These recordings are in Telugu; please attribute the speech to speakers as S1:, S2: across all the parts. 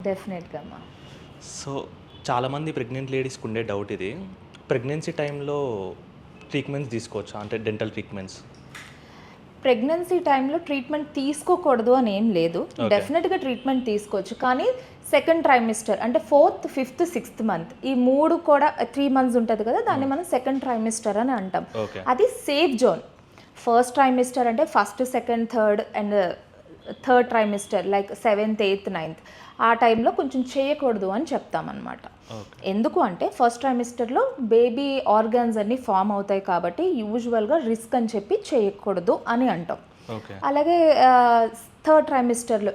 S1: డెఫినెట్‌గా అమ్మా.
S2: సో చాలామంది ప్రెగ్నెంట్ లేడీస్కి ఉండే డౌట్ ఇది. ప్రెగ్నెన్సీ టైంలో ట్రీట్మెంట్స్ తీసుకోవచ్చా? అంటే డెంటల్ ట్రీట్మెంట్స్.
S1: ప్రెగ్నెన్సీ టైంలో ట్రీట్మెంట్ తీసుకోకూడదు అని ఏం లేదు.
S2: Okay.
S1: డెఫినెట్‌గా ట్రీట్మెంట్ తీసుకోవచ్చు. కానీ సెకండ్ ట్రైమిస్టర్ అంటే 4th, 5th, 6th మంత్ ఈ 3 కూడా 3 మంత్స్ ఉంటుంది కదా, దాన్ని మనం సెకండ్ ట్రైమిస్టర్ అని అంటాం.
S2: ఓకే.
S1: అది సేఫ్ జోన్. ఫస్ట్ ట్రైమిస్టర్ అంటే first, second, third and third trimester like 7th, 8th, 9th ఆ టైంలో కొంచెం చేయకూడదు అని చెప్తామన్నమాట.
S2: ఓకే.
S1: ఎందుకు అంటే ఫస్ట్ ట్రైమిస్టర్లో బేబీ ఆర్గాన్స్ అన్నీ ఫామ్ అవుతాయి కాబట్టి యూజువల్గా రిస్క్ అని చెప్పి చేయకూడదు అని అంటాం.
S2: ఓకే.
S1: అలాగే థర్డ్ ట్రైమిస్టర్లో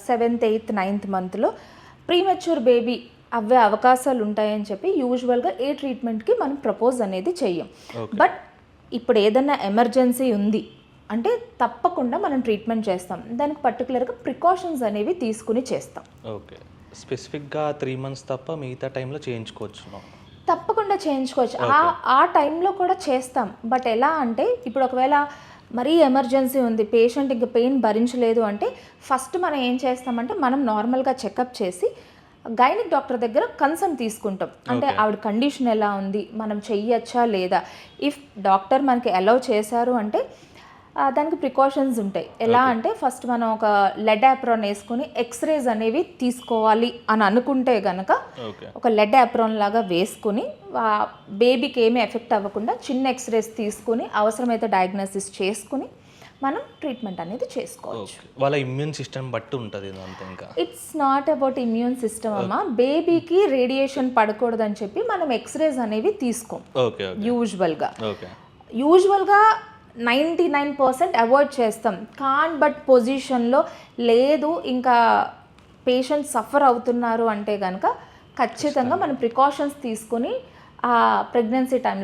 S1: 7th, 8th, 9th మంత్లో ప్రీమెచ్యూర్ బేబీ అవ్వే అవకాశాలు ఉంటాయని చెప్పి యూజువల్గా ఏ ట్రీట్మెంట్కి మనం ప్రపోజ్ అనేది చెయ్యం.
S2: Okay.
S1: బట్ ఇప్పుడు ఏదన్నా ఎమర్జెన్సీ ఉంది అంటే తప్పకుండా మనం ట్రీట్మెంట్ చేస్తాం. దానికి పర్టికులర్గా ప్రికాషన్స్ అనేవి తీసుకుని చేస్తాం.
S2: ఓకే. స్పెసిఫిక్గా 3 మంత్స్ తప్ప మిగతా టైంలో చేయించుకోవచ్చు.
S1: తప్పకుండా చేయించుకోవచ్చు.
S2: Okay.
S1: ఆ టైంలో కూడా చేస్తాం. బట్ ఎలా అంటే ఇప్పుడు ఒకవేళ మరీ ఎమర్జెన్సీ ఉంది, పేషెంట్ ఇంకా పెయిన్ భరించలేదు అంటే ఫస్ట్ మనం ఏం చేస్తామంటే మనం నార్మల్గా చెకప్ చేసి గైనిక్ డాక్టర్ దగ్గర కన్సల్ట్ తీసుకుంటాం. అంటే
S2: Okay.
S1: ఆవిడ కండిషన్ ఎలా ఉంది, మనం చెయ్యొచ్చా లేదా. ఇఫ్ డాక్టర్ మనకి అలౌ చేశారు అంటే దానికి ప్రికాషన్స్ ఉంటాయి. ఎలా
S2: Okay.
S1: అంటే ఫస్ట్ మనం ఒక లెడ్ యాప్రాన్ వేసుకుని ఎక్స్రేస్ అనేవి తీసుకోవాలి అని అనుకుంటే గనక
S2: ఓకే.
S1: ఒక లెడ్ యాప్రాన్ లాగా వేసుకుని బేబీకి ఏమీ ఎఫెక్ట్ అవ్వకుండా చిన్న ఎక్స్రేస్ తీసుకుని అవసరమైతే డయాగ్నోసిస్ చేసుకుని మనం ట్రీట్మెంట్ అనేది చేసుకోవచ్చు.
S2: ఓకే. వాళ్ళ ఇమ్యూన్ సిస్టమ్ బట్టి ఉంటుంది ఇదంతా ఇంకా.
S1: It's not about immune system అమ్మా. బేబీకి రేడియేషన్ పడకూడదని చెప్పి మనం ఎక్స్రేస్ అనేవి తీసుకోం
S2: ఓకే. ఓకే.
S1: యూజువల్గా.
S2: ఓకే.
S1: 99% అవాయిడ్ చేస్తాం. కాన్ బట్ పొజిషన్లో లేదు ఇంకా పేషెంట్ సఫర్ అవుతున్నారు అంటే కనుక ఖచ్చితంగా మనం ప్రికాషన్స్ తీసుకుని ప్రెగ్నెన్సీ టైంలో